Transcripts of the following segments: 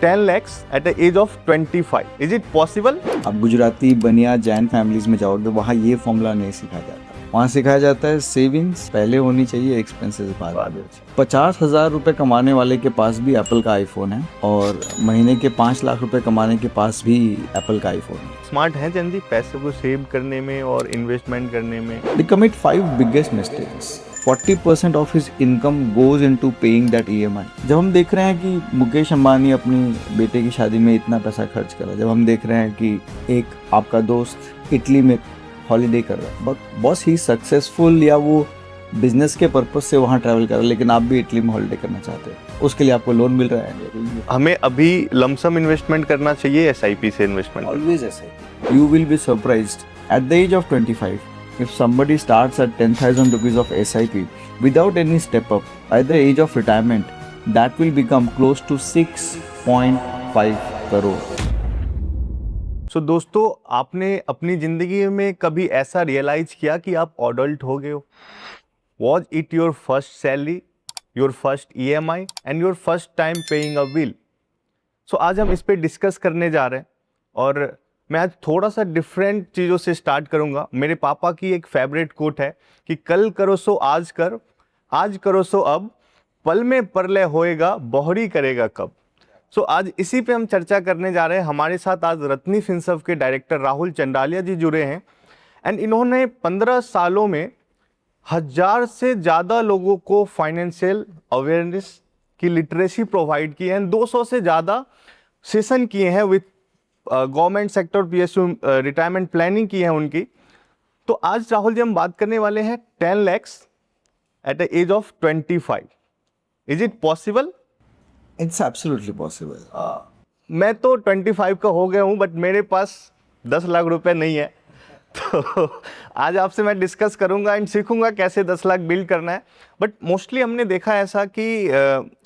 10 lakhs at the age of 25. Is it possible? आप गुजराती बनिया Jain families में जाओगे, वहाँ ये फॉर्मूला नहीं सिखाया जाता। वहाँ सिखाया जाता है सेविंग्स पहले होनी चाहिए, एक्सपेंसेस बाद में। 50,000 रुपए कमाने वाले के पास भी एप्पल का आईफोन है और महीने के 5 लाख रुपए कमाने के पास भी एप्पल का आईफोन है। स्मार्ट है जनजी पैसे को सेव करने में और इन्वेस्टमेंट करने में। They commit 5 biggest mistakes. 40% of his income goes into paying that EMI. जब हम देख रहे हैं कि मुकेश अंबानी अपनी बेटे की शादी में इतना पैसा खर्च करा, जब हम देख रहे हैं कि एक आपका दोस्त इटली में हॉलीडे कर रहा है, बट बॉस ही सक्सेसफुल या वो बिजनेस के पर्पज से वहाँ ट्रैवल कर रहा है, लेकिन आप भी इटली में हॉलीडे करना चाहते हो, उसके लिए आपको लोन मिल रहा है। हमें अभी लमसम इन्वेस्टमेंट करना चाहिए SIP से investment? Always SIP. You will be surprised at the age of 25 if somebody starts at 10,000 rupees of SIP without any step up at the age of retirement, that will become close to 6.5 crore. So दोस्तों, आपने अपनी जिंदगी में कभी ऐसा realise किया कि आप अडल्ट हो गए हो? Was it your first salary, your first EMI and your first time paying a bill? So आज हम इस पे डिस्कस करने जा रहे हैं और मैं आज थोड़ा सा डिफरेंट चीज़ों से स्टार्ट करूंगा। मेरे पापा की एक फेवरेट कोट है कि कल करो सो आज कर, आज करो सो अब, पल में परलय होएगा, बोहरी करेगा कब। सो आज इसी पे हम चर्चा करने जा रहे हैं। हमारे साथ आज रत्नी फिनसर्व के डायरेक्टर राहुल चंडालिया जी जुड़े हैं एंड इन्होंने 15 सालों में 1000 से ज़्यादा लोगों को फाइनेंशियल अवेयरनेस की लिटरेसी प्रोवाइड की है। 200 से ज़्यादा सेशन किए हैं with government sector, PSU retirement planning की है उनकी। तो आज राहुल जी हम बात करने वाले हैं 10 lakhs at the age of 25। Is it possible? It's absolutely possible. मैं तो 25 का हो गया हूँ बट मेरे पास 10 लाख रुपए नहीं है। तो आज आपसे मैं डिस्कस करूंगा एंड सीखूंगा कैसे 10 लाख बिल्ड करना है। बट मोस्टली हमने देखा ऐसा कि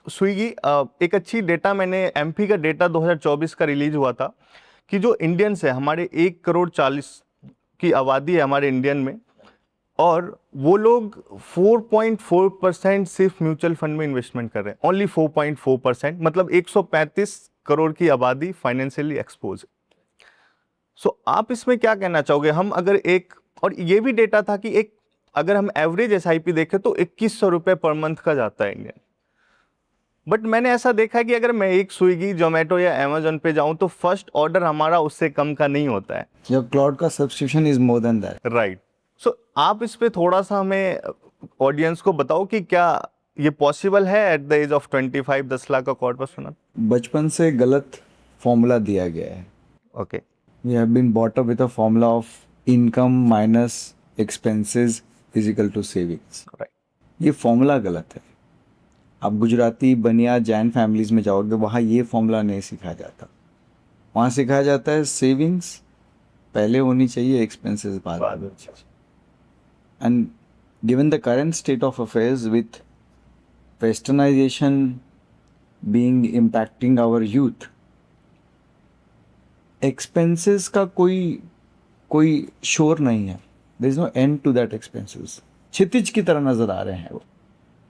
स्विगी एक अच्छी डेटा, मैंने MP का डेटा 2024 का रिलीज हुआ था कि जो इंडियंस है हमारे 1,40,00,000 की आबादी है हमारे इंडियन में, और वो लोग 4.4% सिर्फ म्यूचुअल फंड में इन्वेस्टमेंट कर रहे हैं। ओनली 4.4%, मतलब 135 करोड़ की आबादी फाइनेंशियली एक्सपोज है। सो आप इसमें क्या कहना चाहोगे? हम अगर एक, और ये भी डेटा था कि एक अगर हम एवरेज SIP देखें तो 2100 रुपये पर मंथ का जाता है इंडियन। बट मैंने ऐसा देखा है कि अगर मैं एक स्विगी, जोमेटो या अमेजोन पे जाऊं तो फर्स्ट ऑर्डर हमारा उससे कम का नहीं होता है। Your cloud का subscription is more than that. Right. So आप इस पे थोड़ा सा हमें ऑडियंस को बताओ कि क्या ये पॉसिबल है at the age of 25 10 lakh का क्वार्टर सुना? बचपन से गलत फॉर्मूला दिया गया है। Okay. We have been brought up with a formula of income minus expenses is equal to savings. Right. ये फॉर्मूला गलत है। आप गुजराती बनिया जैन फैमिलीज में जाओगे, वहाँ ये फॉर्मूला नहीं सिखाया जाता। वहाँ सिखाया जाता है सेविंग्स पहले होनी चाहिए, एक्सपेंसेस बाद में। And given the current state of affairs with westernisation being impacting our youth, expenses का कोई शोर नहीं है। There is no end to that expenses. क्षितिज की तरह नजर आ रहे हैं वो,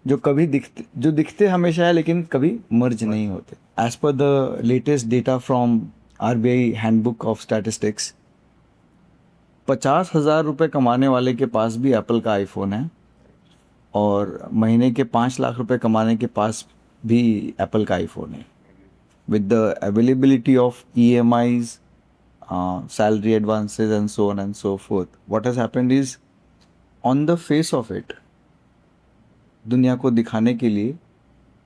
जो दिखते हमेशा है लेकिन कभी मर्ज नहीं होते। As per the latest data from RBI handbook of statistics, 50,000 रुपये कमाने वाले के पास भी एप्पल का आईफोन है और महीने के 5 लाख रुपए कमाने के पास भी एप्पल का आईफोन है। With the availability of EMIs, salary advances and so on and so forth, what has happened is, on the face of it, दुनिया को दिखाने के लिए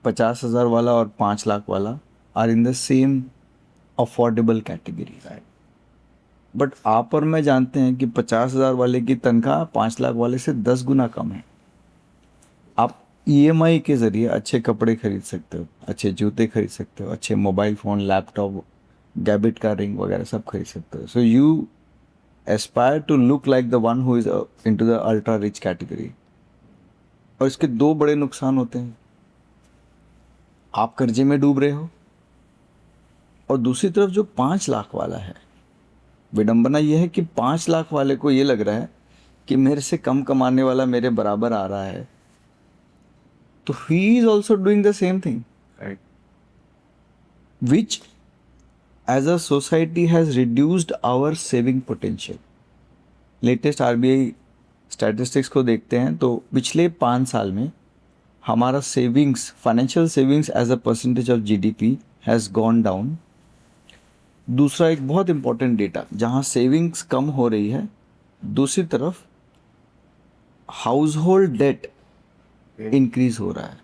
50,000 वाला और 5 लाख वाला are in the same affordable category. But आप और मैं जानते हैं कि 50,000 वाले की तनख्वाह 5 लाख वाले से 10 गुना कम है। आप EMI के ज़रिए अच्छे कपड़े खरीद सकते हो, अच्छे जूते खरीद सकते हो, अच्छे मोबाइल फ़ोन, लैपटॉप, गैबिट का रिंग वगैरह सब खरीद सकते हो। So you aspire to look like the one who is into the ultra rich category. और इसके 2 बड़े नुकसान होते हैं। आप कर्जे में डूब रहे हो और दूसरी तरफ जो 5 लाख वाला है, विडंबना यह है कि 5 लाख वाले को ये लग रहा है कि मेरे से कम कमाने वाला मेरे बराबर आ रहा है, तो he is also doing the same thing. Right. which as a society has reduced our saving potential. Latest RBI statistics को देखते हैं तो पिछले 5 साल में हमारा savings, financial savings as a percentage of GDP has gone down. दूसरा एक बहुत इंपॉर्टेंट डेटा, जहाँ सेविंग्स कम हो रही है, दूसरी तरफ हाउस होल्ड डेट इंक्रीज हो रहा है.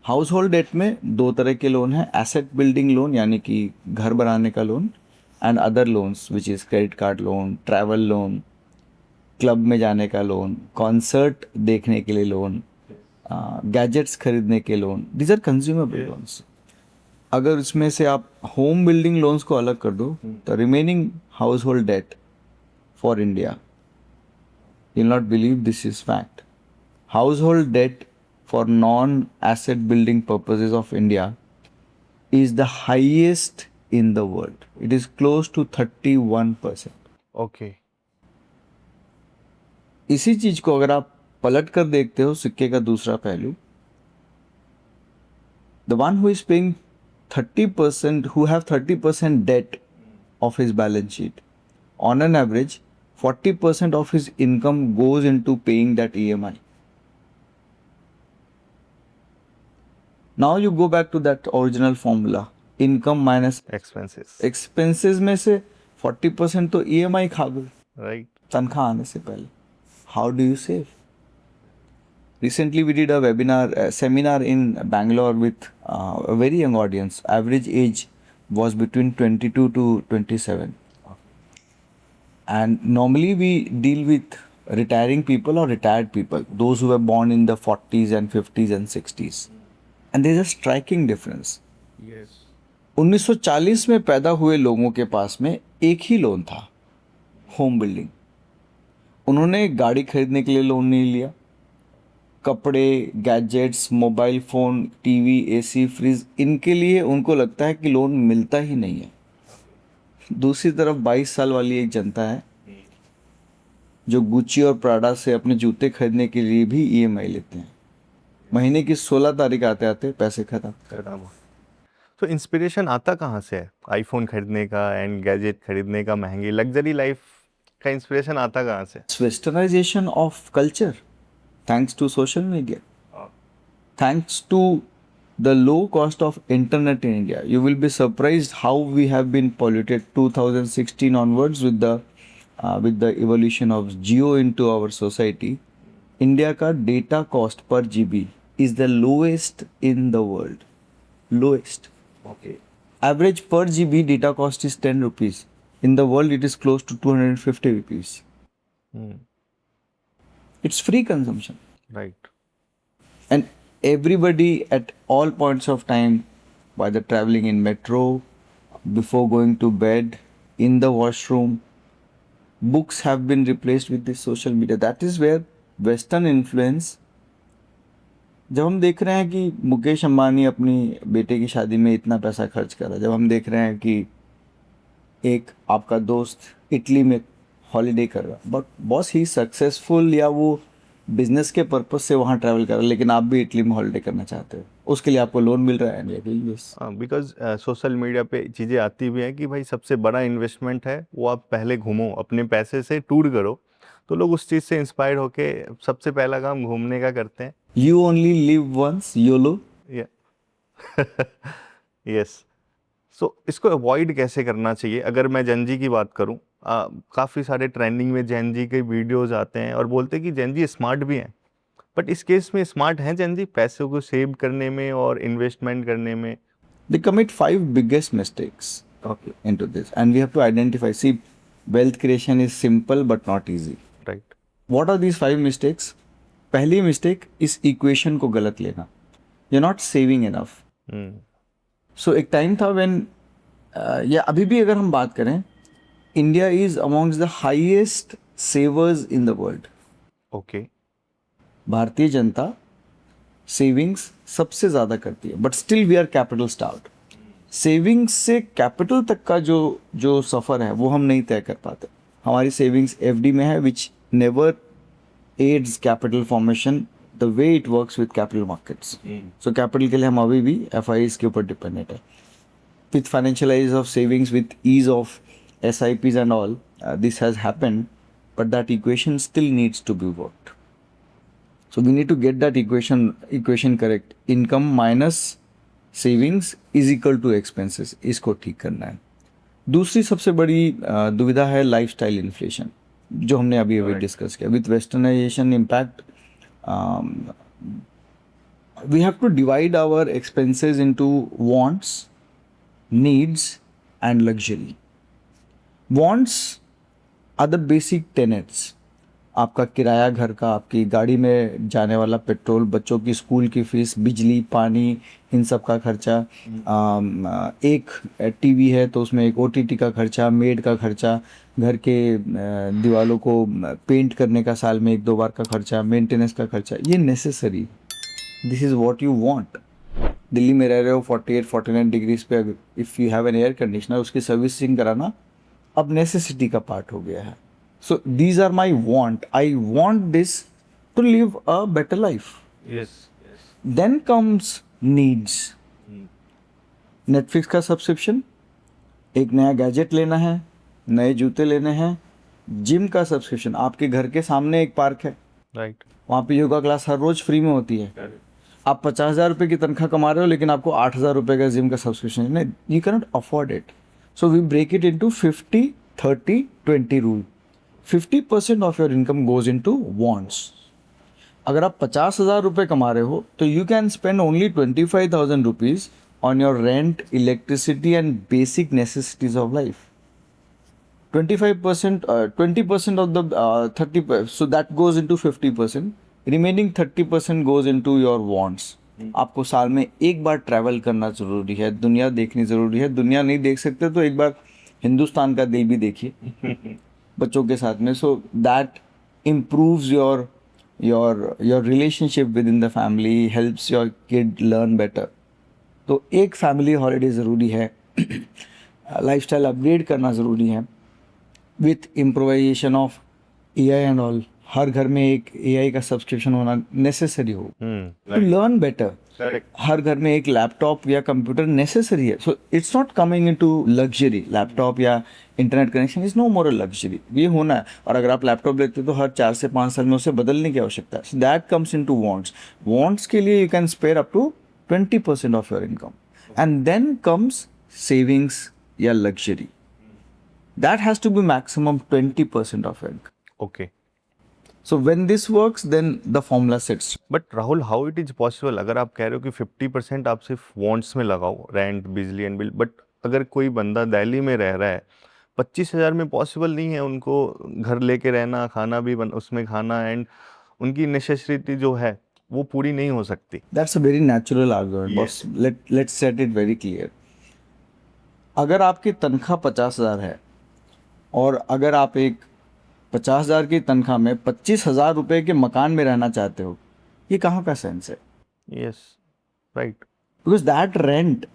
हाउस होल्ड डेट में 2 तरह के लोन हैं, एसेट बिल्डिंग लोन यानी कि घर बनाने का loan, and other loans which is credit card loan, travel loan, club में जाने का लोन, कॉन्सर्ट देखने के लिए लोन, गैजेट्स खरीदने के loan. These are consumable loans. अगर इसमें से आप होम बिल्डिंग लोन्स को अलग कर दो तो remaining household debt for India, you will not believe this is fact, household debt for non-asset building purposes of India is the highest in the world. It is close to 31%. Okay. इसी चीज को अगर आप पलट कर देखते हो, सिक्के का दूसरा पहलू, the one who is paying 30%, who have 30% debt of his balance sheet, on an average 40% of his income goes into paying that EMI. Now you go back to that original formula, income minus expenses में से 40% तो EMI खा गए, right? तनख्वाह आने से पहले. How do you save? Recently we did a webinar, seminar in Bangalore with a very young audience. Average age was between 22 to 27. And normally we deal with retiring people or retired people, those who were born in the 40s and 50s and 60s. And there is a striking difference. Yes. 1940 में पैदा हुए लोगों के पास में एक ही loan था, home building. उन्होंने गाड़ी खरीदने के लिए लोन नहीं लिया. कपड़े, gadgets, mobile phone, TV, AC, fridge, इनके लिए उनको लगता है कि लोन मिलता ही नहीं है. दूसरी तरफ 22 साल वाली एक जनता है जो गुच्ची और प्राडा से अपने जूते खरीदने के लिए भी ईएमआई लेते हैं. महीने की 16 तारीख आते आते पैसे खत्म. तो इंस्पिरेशन आता कहाँ से है आईफोन खरीदने का एंड गैजेट खरीदने का, महंगी लग्जरी लाइफ का इंस्पिरेशन आता कहाँ से? Westernisation of culture, thanks to social media, thanks to the low cost of internet in India. You will be surprised how we have been polluted 2016 onwards with the evolution of Jio into our society. India का data cost per GB is the lowest in the world. Lowest. Okay. Average per GB data cost is 10 rupees. In the world, it is close to 250 rupees. It's free consumption. Right. And everybody at all points of time, whether traveling in metro, before going to bed, in the washroom, books have been replaced with this social media. That is where Western influence, जब हम देख रहे हैं कि मुकेश अंबानी अपनी बेटे की शादी में इतना पैसा खर्च कर रहा है, जब हम देख रहे हैं कि एक आपका दोस्त इटली में हॉलीडे कर रहा है, बट बॉस ही सक्सेसफुल या वो बिजनेस के पर्पस से वहाँ ट्रैवल कर रहा है, लेकिन आप भी इटली में हॉलीडे करना चाहते हो, उसके लिए आपको लोन मिल रहा है. बिकॉज सोशल मीडिया पे चीज़ें आती भी हैं कि भाई सबसे बड़ा इन्वेस्टमेंट है वो आप पहले घूमो, अपने पैसे से टूर करो, तो लोग उस चीज़ से इंस्पायर होके सबसे पहला काम घूमने का करते हैं. You only live once, YOLO. Yes. So इसको अवॉइड कैसे करना चाहिए? अगर मैं जेन जी की बात करूं, काफ़ी सारे ट्रेंडिंग में जेन जी के वीडियोस आते हैं और बोलते हैं कि जेन जी स्मार्ट भी हैं, बट इस केस में स्मार्ट हैं जेन जी पैसों को सेव करने में और इन्वेस्टमेंट करने में? They commit 5 biggest mistakes into this, and we have to identify. See, wealth creation is simple but not easy. Right. What are these 5 mistakes? पहली मिस्टेक, इस इक्वेशन को गलत लेना. You're not saving enough. So एक time था when या अभी भी अगर हम बात करें, India is amongst the highest savers in the world. Okay. Bharatiya Janata savings सबसे ज़्यादा करती है, but still we are capital starved. Savings से कैपिटल तक का जो सफ़र है वो हम नहीं तय कर पाते. हमारी सेविंग्स एफडी में है, which never aids capital formation the way it works with capital markets. So capital के लिए हम अभी भी एफआईएस के ऊपर डिपेंडेंट है. with financial of savings, with ease of SIPs and all, this has happened, but that equation still needs to be worked. So we need to get that equation correct. Income minus savings is equal to expenses. इसको ठीक करना है. दूसरी सबसे बड़ी दुविधा है lifestyle inflation, जो हमने अभी डिस्कस किया. With westernisation impact, we have to divide our expenses into wants, needs and luxury. Wants are the basic tenets. आपका किराया घर का, आपकी गाड़ी में जाने वाला पेट्रोल, बच्चों की स्कूल की फीस, बिजली, पानी, इन सब का खर्चा. एक टीवी है तो उसमें एक OTT का खर्चा, मेड का खर्चा, घर के दीवारों को पेंट करने का साल में 1-2 बार का खर्चा, मेंटेनेंस का खर्चा. ये necessary. This is what you want. Delhi में रह रहे हो 48-49 डिग्रीज पे, if you have an air conditioner, उसकी सर्विसिंग कराना अब नेसेसिटी का पार्ट हो गया है. So these are my want. I want this to live a better life. Yes. Then comes needs. Netflix का सब्सक्रिप्शन, एक नया गैजेट लेना है, नए जूते लेने हैं, जिम का सब्सक्रिप्शन. आपके घर के सामने एक पार्क है, Right. वहाँ पे योगा क्लास हर रोज फ्री में होती है. आप 50,000 रुपये की तनख्वाह कमा रहे हो, लेकिन आपको 8,000 रुपये का जिम का सब्सक्रिप्शन है. You cannot afford it. So we break it into 50-30-20 rule. 50% of your income goes into wants. अगर आप 50,000 रुपये कमा रहे हो तो you can spend only 25,000 rupees on your rent, electricity and basic necessities of life. 20% of the 30%, so that goes into 50%. Remaining 30% goes into your wants. आपको साल में एक बार ट्रैवल करना ज़रूरी है, दुनिया देखनी ज़रूरी है. दुनिया नहीं देख सकते तो एक बार हिंदुस्तान का दिल भी देखिए बच्चों के साथ में. So that improves your relationship within the family, helps your kid learn better. तो एक फैमिली हॉलीडे ज़रूरी है. लाइफस्टाइल अपग्रेड करना ज़रूरी है. With improvisation of AI and all, हर घर में एक AI का सब्सक्रिप्शन होना नेसेसरी हो टू लर्न बेटर. हर घर में एक लैपटॉप या कंप्यूटर नेसेसरी है. So it's not coming into luxury. Laptop या internet connection is no more a luxury. ये होना है. और अगर आप लैपटॉप लेते हो तो हर 4 से 5 साल में उसे बदलने की आवश्यकता है. So that comes into wants. Wants के लिए you can spare up to 20% of your income. And then comes savings या luxury. That has to be maximum 20% of it. Okay. So when this works, then the formula sets. But Rahul, how it is possible? अगर आप कह रहे हो कि 50% आप सिर्फ wants में लगाओ, रेंट, बिजली एंड बिल, बट अगर कोई बंदा दिल्ली में रह रहा है, 25,000 में पॉसिबल नहीं है उनको घर लेके रहना, खाना भी उसमें खाना, एंड उनकी नेसेसिटी जो है वो पूरी नहीं हो सकती. That's a very natural argument, boss. Let's set it very clear. अगर आपकी तनख्वाह 50,000 है और अगर आप एक 50,000 की तनख्वाह में 25,000 रुपये के मकान में रहना चाहते हो, ये कहाँ का सेंस है? Yes, right. Because that rent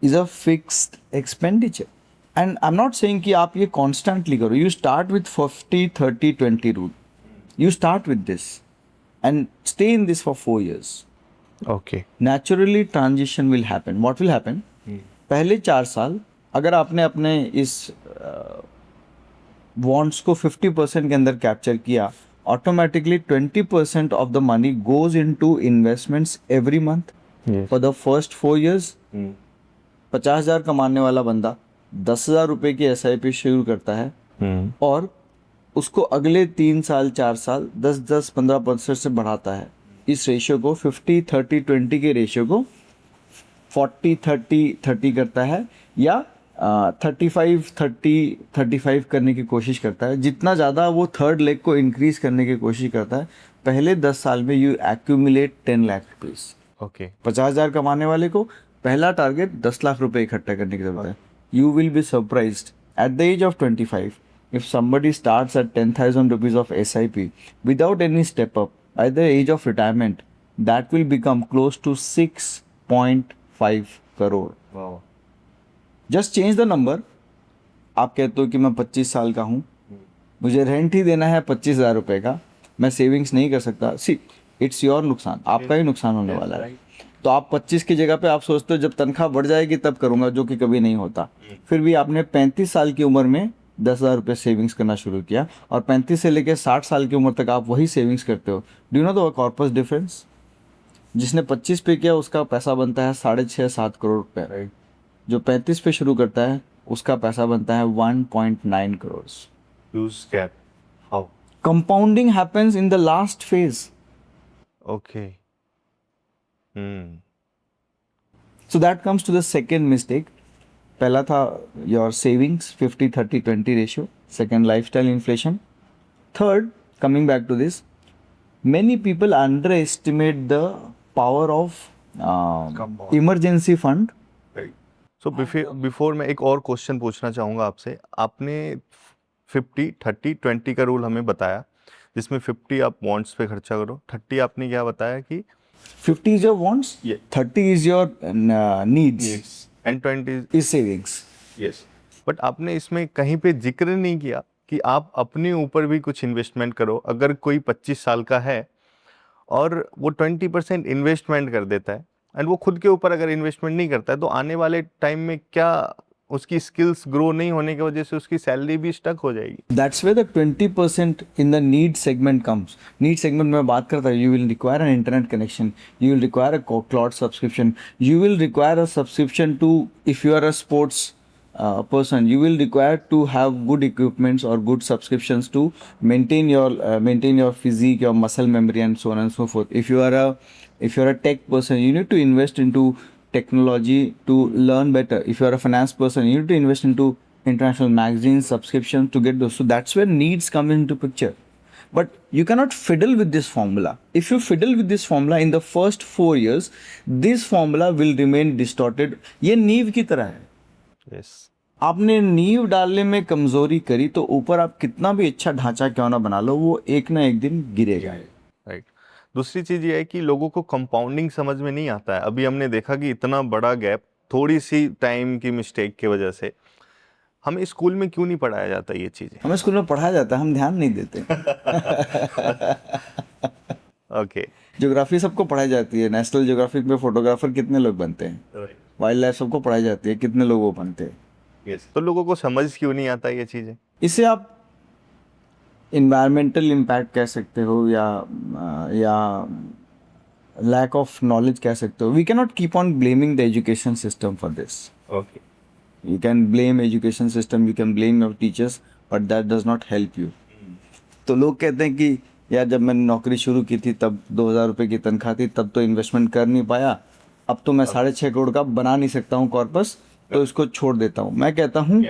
is a fixed expenditure. And I am not saying कि आप ये कॉन्स्टेंटली करो. You start with 50-30-20 rule. You start with this and stay in this for 4 years. Okay. Naturally transition will happen. What will happen? पहले 4 साल अगर आपने अपने इस वॉन्ट्स को 50% के अंदर कैप्चर किया, automatically 20% of the money goes into investments every month for the first 4 years. 50,000 कमाने वाला बंदा 10,000 रुपये की SIP शुरू करता है और उसको अगले 3 साल 4 साल 10-10, 15% से बढ़ाता है. इस रेशियो को 50-30-20 के रेशियो को 40-30-30 करता है, या 35-30-35 करने की कोशिश करता है. जितना ज़्यादा वो थर्ड लेग को इंक्रीज करने की कोशिश करता है, पहले 10 साल में you accumulate 10 lakh rupees. Okay. 50,000 कमाने वाले को पहला टारगेट 10 लाख रुपए इकट्ठा करने की जरूरत है. You will be surprised at the age of 25 if somebody starts at 10,000 rupees of SIP without any step up at the age of retirement, that will become close to 6.5 crore. Wow. Just change the number. आप कहते हो कि मैं 25 साल का हूँ, मुझे rent ही देना है 25,000 रुपये का, मैं सेविंग्स नहीं कर सकता. सी, इट्स योर नुकसान, आपका ही नुकसान होने वाला है. तो आप 25 की जगह पे आप सोचते हो जब तनख्वाह बढ़ जाएगी तब करूंगा, जो कि कभी नहीं होता। फिर भी आपने 35 साल की उम्र में 10,000 रुपये सेविंग्स करना शुरू किया, और 35 से लेकर 60 साल की उम्र तक आप वही सेविंग्स करते हो। Do you know the corpus difference? जिसने 25 पे किया उसका पैसा बनता है 6.5-7 करोड़ रुपए, जो 35 पे शुरू करता है उसका पैसा बनता है 1.9 crore. Use cap how? Compounding happens in the last phase. Okay. So that comes to the second mistake. पहला था your savings 50-30-20 ratio. Second, lifestyle inflation. Third, coming back to this, many people underestimate the power of emergency fund. So before मैं एक और question पूछना चाहूँगा आपसे। आपने 50-30-20 का रूल हमें बताया, जिसमें 50 आप वॉन्ट्स पे खर्चा करो, 30 आपने क्या बताया कि 50 is your wants, Yeah. 30 is your needs, and 20 is savings. Yes. But आपने इसमें कहीं पे जिक्र नहीं किया कि आप अपने ऊपर भी कुछ इन्वेस्टमेंट करो। अगर कोई 25 साल का है और वो 20% इन्वेस्टमेंट कर देता है, एंड वो खुद के ऊपर अगर इन्वेस्टमेंट नहीं करता है, तो आने वाले टाइम में क्या उसकी स्किल्स ग्रो नहीं होने की वजह से उसकी सैलरी भी स्टक हो जाएगी? That's where the 20% in the need segment comes. Need segment में बात करता है, you will require an internet connection, you will require a cloud subscription, you will require a subscription to, if you are a sports person, you will require to have good equipments or good subscriptions to maintain your physique, your muscle memory, and so on and so forth. If you are a tech person, you need to invest into technology to learn better. If you are a finance person, you need to invest into international magazines, subscriptions to get those. So that's where needs come into picture. But you cannot fiddle with this formula. If you fiddle with this formula in the first 4 years, this formula will remain distorted. ये नींव की तरह है। Yes. आपने नींव डालने में कमजोरी करी तो ऊपर आप कितना भी अच्छा ढांचा क्यों ना बना लो, वो एक ना एक दिन गिरेगा। राइट। दूसरी चीज ये है कि लोगों को कंपाउंडिंग समझ में नहीं आता है। अभी हमने देखा कि इतना बड़ा गैप थोड़ी सी टाइम की मिस्टेक की वजह से, हमें स्कूल में क्यों नहीं पढ़ाया जाता ये चीजें? हमें स्कूल में पढ़ाया जाता है, हम ध्यान नहीं देते। ओके। ज्योग्राफी सबको पढ़ाई जाती है, नेशनल ज्योग्राफिक में फोटोग्राफर कितने लोग बनते हैं, वाइल्ड लाइफ सबको पढ़ाई जाती है, कितने लोग वो बनते हैं। तो लोगों को समझ क्यों नहीं आता ये चीजें? इसे आप इन्वायरमेंटल इम्पैक्ट कह सकते हो या लैक ऑफ नॉलेज कह सकते हो। We can not keep on blaming the education system for this. Okay. You can blame education system, you can blame your teachers, but that does not help you. तो लोग कहते हैं कि यार जब मैंने नौकरी शुरू की थी तब 2,000 रुपये की तनख्वाह थी, तब तो इन्वेस्टमेंट कर नहीं पाया, अब तो मैं 6.5 करोड़ का बना नहीं सकता हूँ कॉर्पस, तो इसको छोड़ देता हूँ। मैं कहता हूँ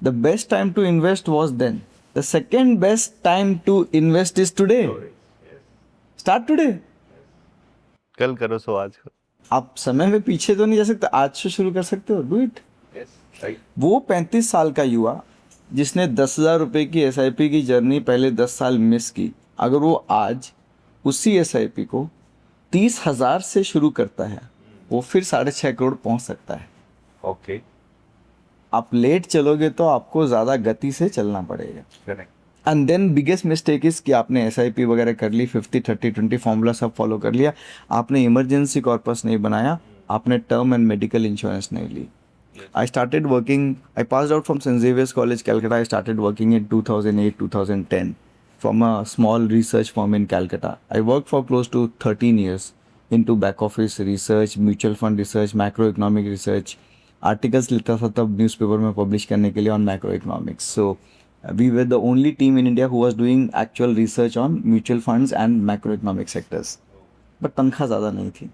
the best time to invest was then, the second best time to invest is today. Start today. कल करो सो आज करो। आप समय में पीछे तो नहीं जा सकते, आज से शुरू कर सकते हो, डू इट। वो 35 साल का युवा जिसने 10,000 रुपये की SIP की जर्नी पहले 10 साल मिस की, अगर वो आज उसी SIP को 30,000 से शुरू करता है, वो फिर 6.5 करोड़ पहुंच सकता है। ओके। आप लेट चलोगे तो आपको ज़्यादा गति से चलना पड़ेगा। And then biggest mistake is कि आपने SIP वगैरह कर ली, 50-30-20 फॉर्मूला सब फॉलो कर लिया, आपने इमरजेंसी कॉर्पस नहीं बनाया, आपने टर्म एंड मेडिकल इंश्योरेंस नहीं ली। I started working, I passed out from St. Xavier's College, Calcutta. I started working in 2008-2010 from a small research firm in Calcutta. I worked for close to 13 years into back office research, mutual fund research, macroeconomic research. Articles लिखता था तब newspaper में publish करने के लिए on macroeconomics. So we were the only team in India who was doing actual research on mutual funds and macroeconomic sectors. But तनख्वाह ज़्यादा नहीं थी।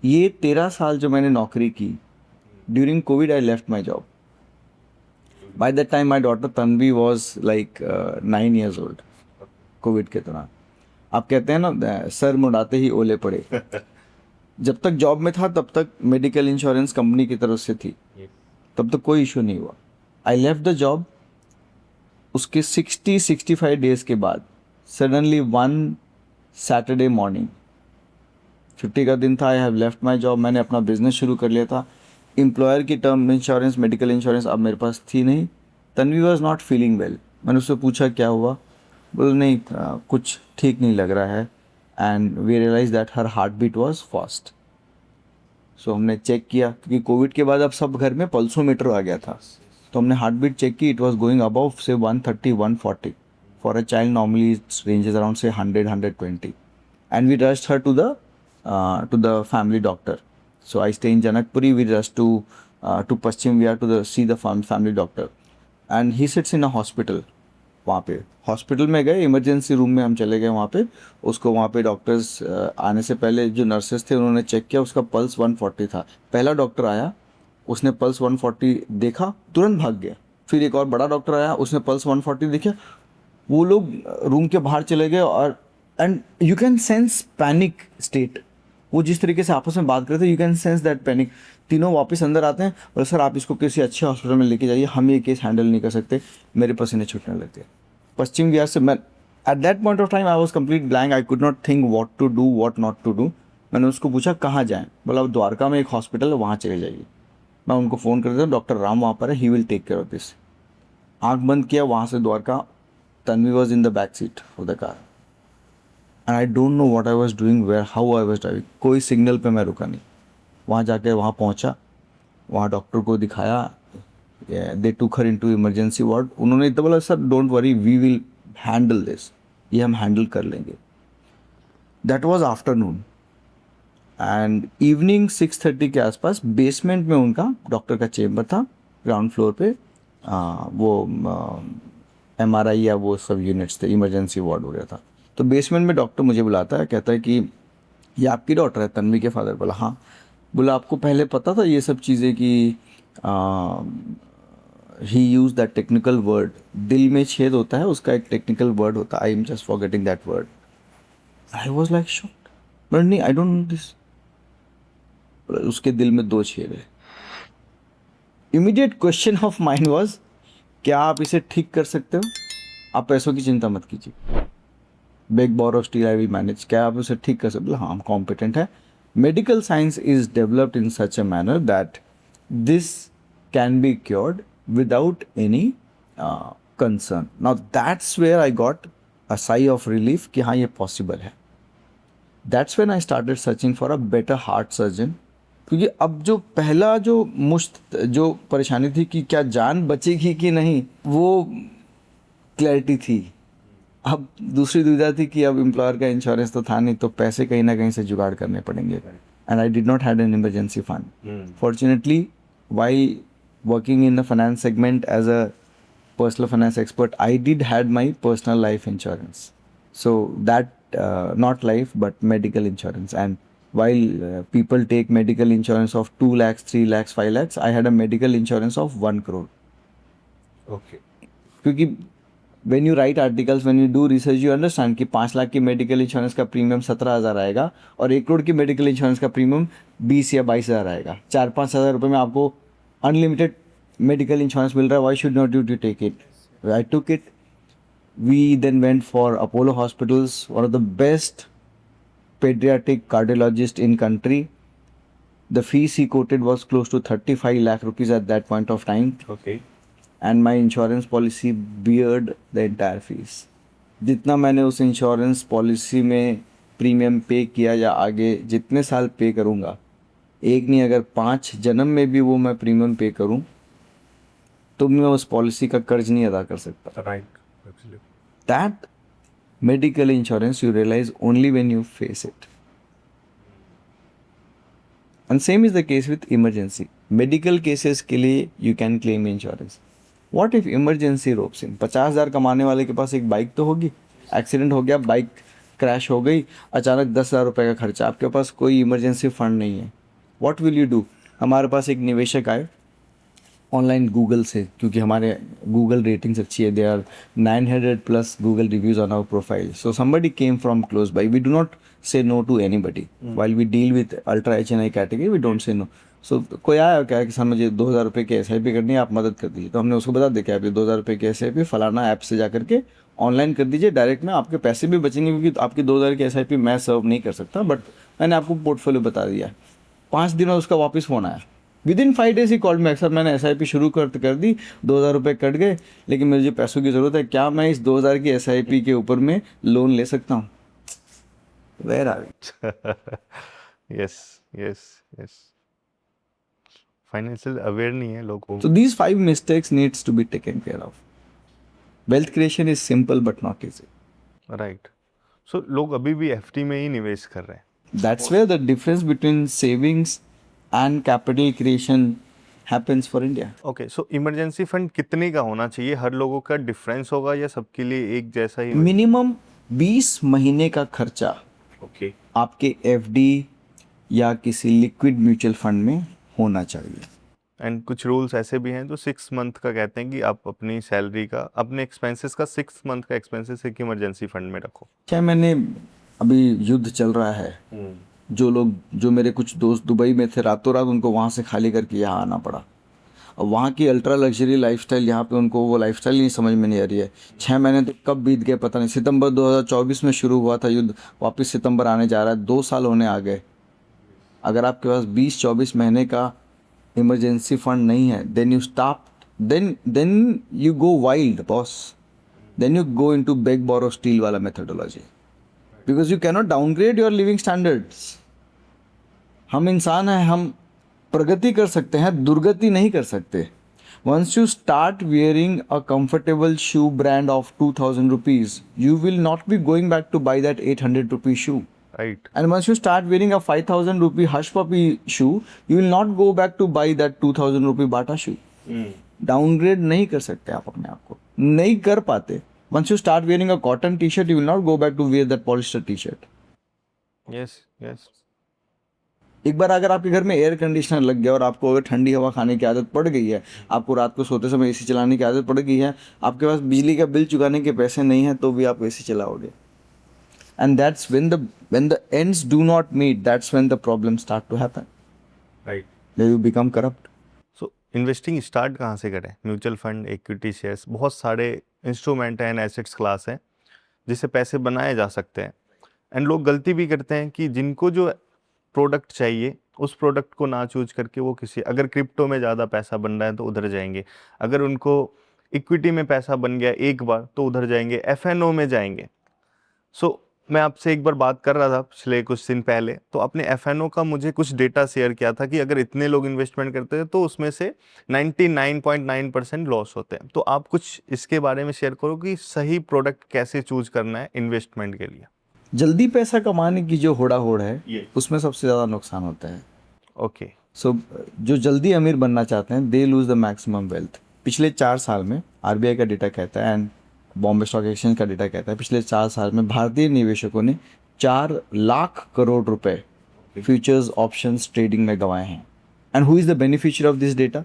ये 13 साल जो मैंने नौकरी की, during COVID, I left my job. By that time, my daughter Tanvi was like 9 years old. COVID के दौरान आप कहते हैं ना, सर मुड़ाते ही ओले पड़े। जब तक जॉब में था तब तक मेडिकल इंश्योरेंस कंपनी की तरफ से थी, तब तक कोई इशू नहीं हुआ। आई लेफ्ट द जॉब, उसके 60-65 डेज के बाद सडनली वन सैटरडे मॉर्निंग, छुट्टी का दिन था, I have left my job, मैंने अपना बिजनेस शुरू कर लिया था। एम्प्लॉयर की टर्म इंश्योरेंस, मेडिकल इंश्योरेंस अब मेरे पास थी नहीं। Tanvi was not feeling well. मैंने उससे पूछा क्या हुआ, बोले नहीं कुछ ठीक नहीं लग रहा है, and we realise that her heart beat was fast. So हमने चेक किया, क्योंकि कोविड के बाद अब सब घर में पल्सोमीटर आ गया था, तो हमने हार्ट बीट चेक की. It was going above say 130 140. For a child normally it's ranges around say 100 120. And we rushed her to the family doctor. So I stay in Janakpuri. We rushed to Paschim Vihar to see the family doctor, and he sits in a hospital. वहाँ पे hospital में गए, emergency room में हम चले गए वहाँ पे. उसको वहाँ पे डॉक्टर्स आने से पहले जो नर्सेस थे उन्होंने चेक किया, उसका पल्स 140 था. पहला डॉक्टर आया, उसने पल्स 140 देखा, तुरंत भाग गया. फिर एक और बड़ा डॉक्टर आया, उसने पल्स 140 देखा, वो लोग रूम के बाहर चले गए. और and you can sense panic state. वो जिस तरीके से आपस में बात करते हैं, you can sense that panic. तीनों वापस अंदर आते हैं, बोले सर आप इसको किसी अच्छे हॉस्पिटल में लेके जाइए, हम ये केस हैंडल नहीं कर सकते. मेरे पसीने छूटने लगते. पश्चिम बिहार से मैं at that point of time I was complete blank. I could not think what to do, what not to do. मैंने उसको पूछा कहाँ जाएं. बोला द्वारका में एक हॉस्पिटल है, वहाँ चले जाइए. मैं उनको फ़ोन कर देता हूँ, डॉक्टर राम वहाँ पर है, he will take care of this. आँख बंद किया, वहाँ से Dwarka. Tanvi was in the back seat of the car. And I don't know what I was doing, where, how I was driving. कोई सिग्नल पे मैं रुका नहीं. वहाँ जाके वहाँ पहुँचा, वहाँ डॉक्टर को दिखाया. They took her into emergency ward. उन्होंने तो बोला sir don't worry, we will handle this, ये हम हैंडल कर लेंगे. That was afternoon. And evening 6:30 के आसपास बेसमेंट में उनका डॉक्टर का चेम्बर था, ग्राउंड फ्लोर पे. वो MRI या वो सब यूनिट्स थे, इमरजेंसी वार्ड वगैरह था. तो बेसमेंट में डॉक्टर मुझे बुलाता है, कहता है कि ये आपकी डॉटर है, तन्वी के फादर. बोला हाँ. बोला आपको पहले पता था ये सब चीज़ें कि ही यूज दैट टेक्निकल वर्ड, दिल में छेद होता है, उसका एक टेक्निकल वर्ड होता है. I am just forgetting that word. I was like shocked. But नहीं, आई डोंट नो दिस. उसके दिल में 2 छेद है. Immediate question of mind was, क्या आप इसे ठीक कर सकते हो? आप पैसों की चिंता मत कीजिए, beg borrow steal I will manage. क्या आप उसे ठीक कर सकते? हाँ हम कॉम्पिटेंट है. Medical science is developed in such a manner that this can be cured without any concern. Now that's where I got a sigh of relief कि हाँ ये पॉसिबल है. That's when I started searching for a better heart surgeon. क्योंकि अब जो पहला जो परेशानी थी कि क्या जान बचेगी कि नहीं, वो क्लैरिटी थी. अब दूसरी दुविधा थी कि अब एम्प्लॉयर का इंश्योरेंस तो था नहीं, तो पैसे कहीं ना कहीं से जुगाड़ करने पड़ेंगे. And I did not had an emergency fund. Fortunately while working in the finance segment as a personal finance expert, I did had my personal life insurance. So that not life but medical insurance. And while people take medical insurance of 2 lakhs, 3 lakhs, 5 lakhs, I had a medical insurance of 1 crore. Okay. क्योंकि when you write articles, when you do research, you understand कि 5 लाख की medical insurance का premium 17,000 आएगा और 1 करोड़ की medical insurance का premium 20 या 22,000 आएगा. 4-5 हज़ार रुपये में आपको अनलिमिटेड मेडिकल इंश्योरेंस मिल रहा है. Why should not you take it? I took it. We then went for Apollo hospitals, one of the best paediatric cardiologist in country. The fees he quoted was close to 35 lakh rupees at that point of time. Okay. And my insurance policy beared the entire fees. जितना मैंने उस insurance policy में premium पे किया या आगे जितने साल पे करूँगा, एक नहीं अगर 5 जन्म में भी वो मैं प्रीमियम पे करूँ तो मैं उस पॉलिसी का कर्ज नहीं अदा कर सकता. Right. Absolutely. That medical insurance you realize only when you face it. And same is the case with emergency. Medical cases के लिए you can claim insurance. What if emergency ropes in? 50,000 कमाने वाले के पास एक बाइक तो होगी, accident हो गया, बाइक क्रैश हो गई, अचानक 10,000 रुपये का खर्चा, आपके पास कोई इमरजेंसी फंड नहीं है. What will you do? हमारे पास एक निवेशक आए ऑनलाइन गूगल से, क्योंकि हमारे गूगल रेटिंग्स अच्छी है. They are 900+ Google reviews on our profile. So somebody came from close by. We do not say no to anybody. While we deal with ultra HNI category, we don't say no. So कोई आया क्या कि sir मुझे 2,000 रुपये की SIP करनी है, आप मदद कर दीजिए. तो हमने उसको बता दिया कि आप 2,000 रुपये की SIP फलाना ऐप से जा करके ऑनलाइन कर दीजिए, डायरेक्ट में आपके पैसे भी बचेंगे, क्योंकि आपकी 2,000 की SIP मैं सर्व नहीं कर सकता, बट मैंने आपको पोर्टफोलियो बता दिया. 5 दिन में उसका वापस फ़ोन आया. विदिन 5 days ही कॉल में, सर मैंने SIP शुरू कर दी, 2,000 रुपये कट गए, लेकिन मुझे पैसों की ज़रूरत है, क्या मैं इस 2,000 की SIP के ऊपर में लोन ले सकता हूँ? Where are we? Yes. Yes. Yes. Financial aware नहीं है लोगों So these 5 mistakes needs to be taken care of. Wealth creation is simple but not easy. Right. So लोग अभी भी एफडी में ही निवेश कर रहे हैं. That's where the difference between savings and capital creation happens for India. Okay. So emergency fund कितने का होना चाहिए? हर लोगों का डिफरेंस होगा या सबके लिए एक जैसा ही? मिनिमम 20 महीने का खर्चा ओके. आपके एफडी या किसी लिक्विड म्यूचुअल फंड में होना चाहिए. एंड कुछ रूल्स ऐसे भी हैं जो 6 मंथ का कहते हैं कि आप अपनी सैलरी का, अपने एक्सपेंसेस का 6 मंथ का एक्सपेंसेस एक इमरजेंसी फंड में रखो. क्या मैंने अभी युद्ध चल रहा है, जो मेरे कुछ दोस्त दुबई में थे, रातों रात उनको वहाँ से खाली करके यहाँ आना पड़ा. और वहाँ की अल्ट्रा लग्जरी लाइफस्टाइल, यहाँ पे उनको वो लाइफस्टाइल नहीं समझ में नहीं आ रही है. 6 महीने तो कब बीत गए पता नहीं. सितंबर 2024 में शुरू हुआ था युद्ध, वापस सितंबर आने जा रहा है, 2 साल होने आ गए. अगर आपके पास 20-24 महीने का इमरजेंसी फंड नहीं है, then you stop, then you go wild boss. Then you go into beg borrow steal वाला methodology, because you cannot downgrade your living standards. हम इंसान हैं, हम प्रगति कर सकते हैं, दुर्गति नहीं कर सकते. Once you start wearing a comfortable shoe brand of 2000 rupees, you will not be going back to buy that 800 rupee shoe. Right. And once you start wearing a 5000 rupee Hush Puppy shoe, you will not go back to buy that 2000 rupee Bata shoe. Downgrade नहीं कर सकते आप अपने आप को, नहीं कर पाते. Once you start wearing a cotton t-shirt, you will not go back to wear that polyester t-shirt. Yes. Yes. एक बार अगर आपके घर में एयर कंडीशनर लग गया और आपको अगर ठंडी हवा खाने की आदत पड़ गई है, आपको रात को सोते समय एसी चलाने की आदत पड़ गई है, आपके पास बिजली का बिल चुकाने के पैसे नहीं हैं, तो भी आप एसी चलाओगे. And that's when the ends do not meet, that's when the problems start to happen. Right. Then you become corrupt. So investing start कहाँ से करें? म्यूचुअल फंड, इक्विटी शेयर्स, बहुत सारे इंस्ट्रूमेंट हैं, एसेट्स क्लास हैं जिससे पैसे बनाए जा सकते हैं. एंड लोग गलती भी करते हैं कि जिनको जो प्रोडक्ट चाहिए उस प्रोडक्ट को ना चूज करके वो किसी, अगर क्रिप्टो में ज़्यादा पैसा बन रहा है तो उधर जाएंगे, अगर उनको इक्विटी में पैसा बन गया एक बार तो उधर जाएंगे, एफएनओ में जाएंगे. सो मैं आपसे एक बार बात कर रहा था पिछले कुछ दिन पहले, तो आपने एफएनओ का मुझे कुछ डेटा शेयर किया था कि अगर इतने लोग इन्वेस्टमेंट करते हैं तो उसमें से 99.9% लॉस होते हैं. तो आप कुछ इसके बारे में शेयर करो कि सही प्रोडक्ट कैसे चूज करना है इन्वेस्टमेंट के लिए. जल्दी पैसा कमाने की जो होड़ा होड़ है, उसमें सबसे ज़्यादा नुकसान होता है. ओके. सो जो जल्दी अमीर बनना चाहते हैं, they lose the maximum wealth. पिछले 4 साल में आरबीआई का डेटा कहता है एंड बॉम्बे स्टॉक एक्सचेंज का डेटा कहता है, पिछले 4 साल में भारतीय निवेशकों ने 4 लाख करोड़ रुपए फ्यूचर्स ऑप्शंस ट्रेडिंग में गंवाए हैं. And who is the beneficiary of this data?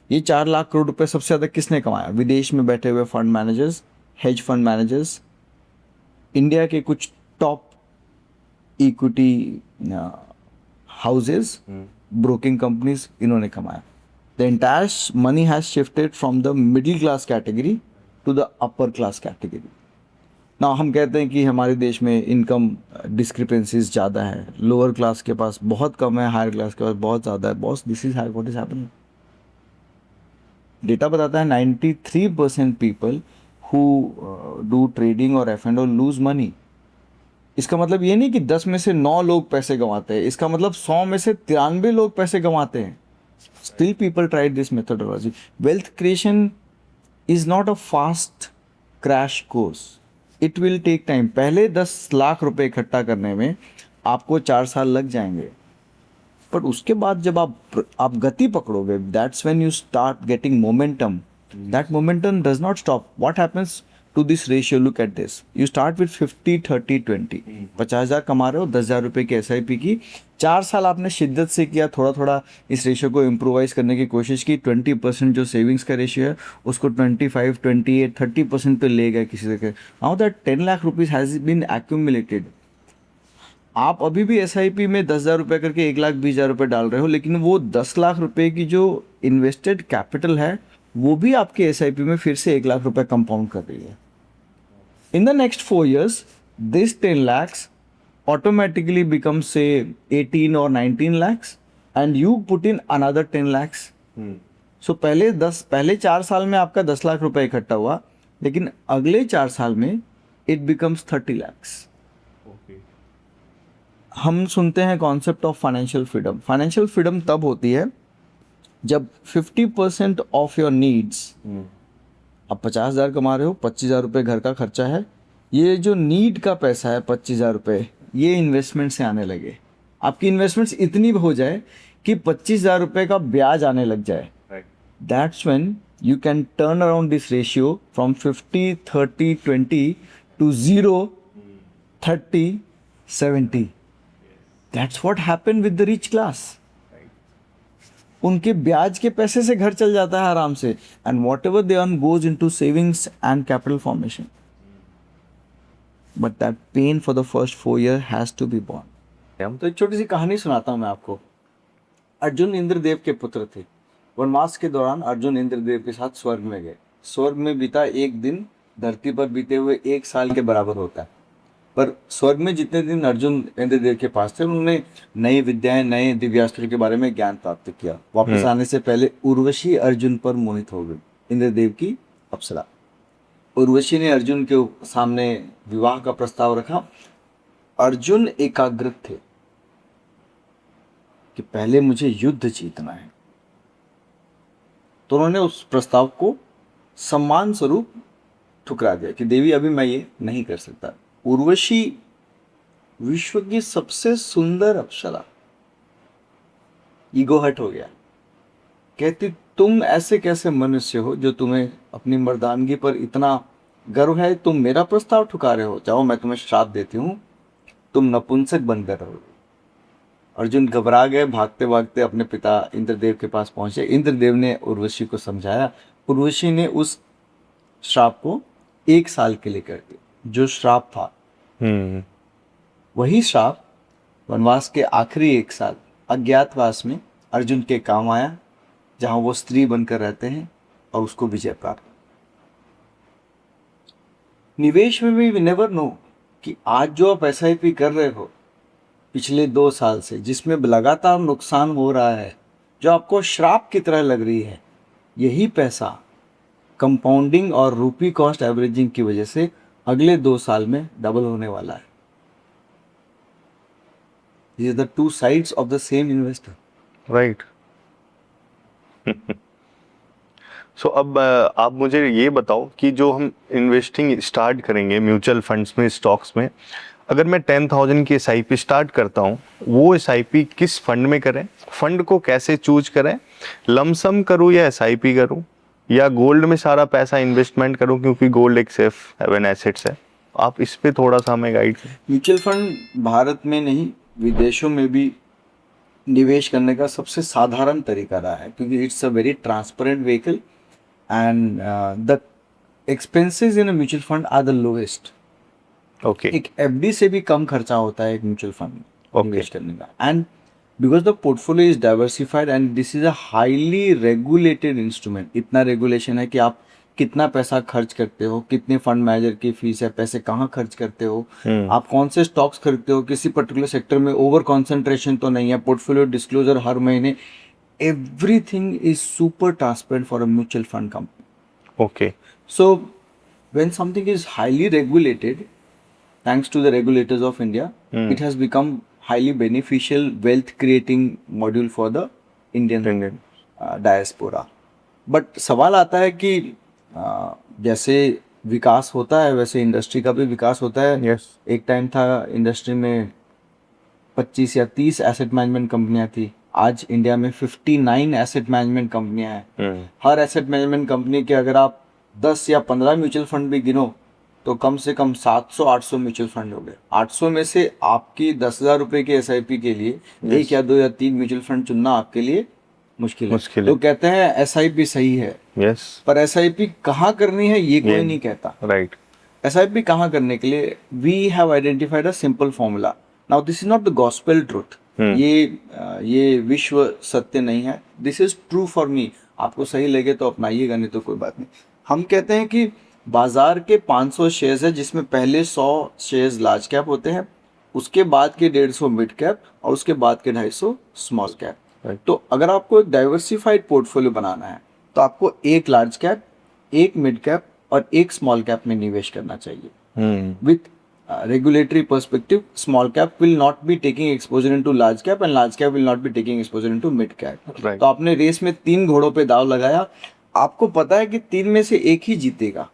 ये 4 लाख करोड़ रुपए सबसे ज़्यादा किसने कमाया? विदेश में बैठे हुए fund managers, hedge fund managers, India के कुछ top equity houses, broking companies, इन्होंने कमाया. The entire money has shifted from the middle class category to the upper class category. ना हम कहते हैं कि हमारे देश में इनकम डिस्क्रिपेंसीज ज़्यादा है, लोअर क्लास के पास बहुत कम है, हायर क्लास के पास बहुत ज़्यादा है. Boss, this is what is happening. Data बताता है 93% पीपल हु डू ट्रेडिंग और एफ&ओ लूज मनी. इसका मतलब ये नहीं कि 10 में से 9 लोग पैसे कमाते हैं, इसका मतलब 100 में से 93 लोग पैसे कमाते हैं. Still people tried this methodology. Wealth creation is not a fast crash course, it will take time. पहले 10 लाख रुपए इकट्ठा करने में आपको 4 साल लग जाएंगे, पर उसके बाद जब आप गति पकड़ोगे, that's when you start getting momentum. That momentum does not stop. What happens to this ratio? Look at this. You start with 50-30-20. 50,000 कमा रहे हो, 10,000 रुपये की SIP की, 4 साल आपने शिद्दत से किया, थोड़ा थोड़ा इस रेशियो को इम्प्रोवाइज करने की कोशिश की. 20% जो सेविंग्स का रेशियो है उसको 25, 28, 30% पे ले गए किसी तरह. Now that 10 lakh rupees has been accumulated. आप अभी भी SIP में 10,000 रुपये करके 1,20,000 रुपये डाल रहे हो, लेकिन वो 10 लाख रुपये की जो इन्वेस्टेड कैपिटल है वो भी आपके SIP में फिर से 1 लाख रुपये कंपाउंड कर रही है. In the next 4 years, this 10 lakhs automatically becomes say 18 or 19 lakhs and you put in another 10 lakhs. So पहले 4 साल में आपका 10 लाख रुपए इकट्ठा हुआ, लेकिन अगले 4 साल में it becomes 30 lakhs. हम सुनते हैं concept of financial freedom. Financial freedom तब होती है जब 50% ऑफ योर नीड्स, आप 50,000 कमा रहे हो, 25,000 रुपये घर का खर्चा है, ये जो नीड का पैसा है 25,000 रुपये, ये इन्वेस्टमेंट से आने लगे। आपकी इन्वेस्टमेंट्स इतनी हो जाए कि 25,000 रुपये का ब्याज आने लग जाए। That's when you can turn around this ratio from 50, 30, 20 to 0, 30, 70. That's what happened with the rich class. उनके ब्याज के पैसे से घर चल जाता है आराम से, and whatever they earn goes into savings and capital formation. But that pain for the first 4 years has to be borne. तो एक छोटी सी कहानी सुनाता हूँ मैं आपको। अर्जुन इंद्रदेव के पुत्र थे। वनवास के दौरान अर्जुन इंद्रदेव के साथ स्वर्ग में गए। स्वर्ग में बीता एक दिन धरती पर बीते हुए 1 साल के बराबर होता है। पर स्वर्ग में जितने दिन अर्जुन इंद्रदेव के पास थे, उन्होंने नई विद्याएं, नए दिव्यास्त्र के बारे में ज्ञान प्राप्त किया। वापस आने से पहले उर्वशी अर्जुन पर मोहित हो गई, इंद्रदेव की अप्सरा। उर्वशी ने अर्जुन के सामने विवाह का प्रस्ताव रखा। अर्जुन एकाग्र थे कि पहले मुझे युद्ध जीतना है, तो उन्होंने उस प्रस्ताव को सम्मान स्वरूप ठुकरा दिया कि देवी अभी मैं ये नहीं कर सकता। उर्वशी विश्व की सबसे सुंदर अप्सरा, ईगो हट हो गया। कहती तुम ऐसे कैसे मनुष्य हो जो तुम्हें अपनी मर्दानगी पर इतना गर्व है, तुम मेरा प्रस्ताव ठुका रहे हो, जाओ मैं तुम्हें श्राप देती हूँ, तुम नपुंसक बनकर रहोगे। अर्जुन घबरा गए, भागते भागते अपने पिता इंद्रदेव के पास पहुंचे। इंद्रदेव ने उर्वशी को समझाया। उर्वशी ने उस श्राप को 1 साल के लिए कर दिया। जो श्राप था वही श्राप वनवास के आखिरी 1 साल अज्ञातवास में अर्जुन के काम आया, जहां वो स्त्री बनकर रहते हैं और उसको विजय प्राप्त। निवेश में भी नेवर नो कि आज जो आप SIP कर रहे हो पिछले 2 साल से, जिसमें लगातार नुकसान हो रहा है, जो आपको श्राप की तरह लग रही है, यही पैसा कंपाउंडिंग और रूपी कॉस्ट एवरेजिंग की वजह से अगले 2 साल में डबल होने वाला है। These are the 2 sides of the same investor. Right. So अब आप मुझे ये बताओ कि जो हम इन्वेस्टिंग स्टार्ट करेंगे म्यूचुअल फंड्स में, स्टॉक्स में, अगर मैं 10,000 की SIP स्टार्ट करता हूँ, वो SIP किस फंड में करें, फंड को कैसे चूज करें, लमसम करूँ या SIP करूँ, या गोल्ड में सारा पैसा इन्वेस्टमेंट करूँ, क्योंकि गोल्ड एक सेफ हेवन एसेट्स है। आप इस पे थोड़ा सा हमें गाइड करें। म्यूचुअल फंड भारत में नहीं, विदेशों में भी निवेश करने का सबसे साधारण तरीका रहा है, क्योंकि it's a very transparent vehicle and the expenses in a mutual fund are the lowest. Okay. एक FD से भी कम खर्चा होता है एक म्यूचुअल फंड इन्वेस्ट करने का। And because the portfolio is diversified and this is a highly regulated instrument. इतना रेगुलेशन है कि आप कितना पैसा खर्च करते हो, कितने फंड मैनेजर की फीस है, पैसे कहाँ खर्च करते हो, आप कौन से स्टॉक्स खरीदते हो, किसी पर्टिकुलर सेक्टर में ओवर कॉन्सेंट्रेशन तो नहीं है, पोर्टफोलियो डिस्क्लोजर हर महीने, everything is super transparent for a mutual fund company. Okay. So when something is highly regulated, thanks to the regulators of India, it has become highly beneficial wealth creating module for the Indian diaspora. But सवाल आता है कि जैसे विकास होता है वैसे industry का भी विकास होता है। Yes. एक टाइम था इंडस्ट्री में 25 या 30 एसेट मैनेजमेंट कंपनियां थी, आज इंडिया में 59 एसेट मैनेजमेंट कंपनियां हैं। हर एसेट मैनेजमेंट कंपनी के अगर आप 10 या 15 म्यूचुअल फंड भी गिनो तो कम से कम 700-800 म्यूचुअल फंड हो गए। 800 में से आपकी 10,000 रुपए के SIP के लिए 1 या 2 या 3 म्यूचुअल फंड चुनना आपके लिए मुश्किल है। तो कहते हैं SIP सही है, यस, पर SIP कहाँ करनी है ये कोई नहीं कहता। राइट। SIP कहाँ करने के लिए we have identified a simple formula. Now this is not the gospel truth, ये विश्व सत्य नहीं है, this is true for me. आपको सही लगे तो अपनाइएगा, नहीं तो कोई बात नहीं। हम कहते हैं कि बाजार के 500 शेयर्स है, जिसमें पहले 100 शेयर्स लार्ज कैप होते हैं, उसके बाद के 150 मिड कैप और उसके बाद के 250 स्मॉल कैप। तो अगर आपको एक डाइवर्सिफाइड पोर्टफोलियो बनाना है तो आपको 1 लार्ज कैप, 1 मिड कैप और 1 स्मॉल कैप में निवेश करना चाहिए with regulatory perspective, small cap will not be taking exposure into large cap and large cap will not be taking exposure into mid cap. Right. तो आपने race में 3 घोड़ों पे दाव लगाया, आपको पता है कि 3 में से एक ही जीतेगा,